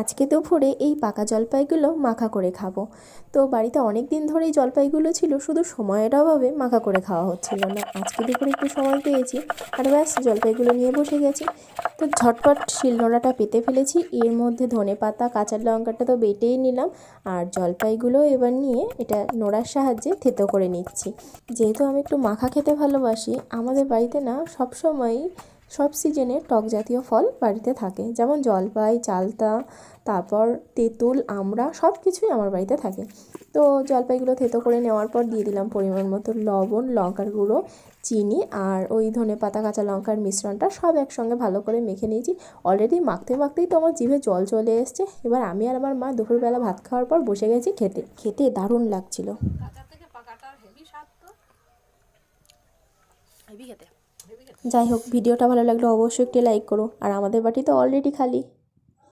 আজকে দুপুরে এই পাকা জলপাইগুলো মাখা করে খাবো। তো বাড়িতে অনেক দিন ধরেই জলপাইগুলো ছিল, শুধু সময়ের অভাবে মাখা করে খাওয়া হচ্ছিল না। আজকে দুপুরে একটু সময় পেয়েছি আর ব্যাস জলপাইগুলো নিয়ে বসে গেছি। তো ঝটপট শিলনোড়াটা পেতে ফেলেছি, এর মধ্যে ধনেপাতা কাঁচা লঙ্কাটা তো বেটেই নিলাম, আর জলপাইগুলো এবার নিয়ে এটা নোড়ার সাহায্যে থেতো করে নিচ্ছি। যেহেতু আমি একটু মাখা খেতে ভালোবাসি, আমাদের বাড়িতে না সবসময়ই সব সিজনে টক জাতীয় ফল বাড়িতে থাকে, যেমন জলপাই, চালতা, তারপর তেঁতুল, আমড়া সব কিছুই আমার বাড়িতে থাকে। তো জলপাইগুলো থেতো করে নেওয়ার পর দিয়ে দিলাম পরিমাণ মতো লবণ, লঙ্কার গুঁড়ো, চিনি আর ওই ধনেপাতা কাঁচা লঙ্কার মিশ্রণটা সব একসঙ্গে ভালো করে মেখে নিয়েছি। অলরেডি মাখতে মাখতেই তো আমার জিভে জল চলে এসছে। এবার আমি আর আমার মা দুপুরবেলা ভাত খাওয়ার পর বসে গেছি খেতে। খেতে দারুণ লাগছিল। যাই হোক, ভিডিওটা ভালো লাগলে অবশ্যই একটি লাইক করো, আর আমাদের বাটি তো অলরেডি খালি।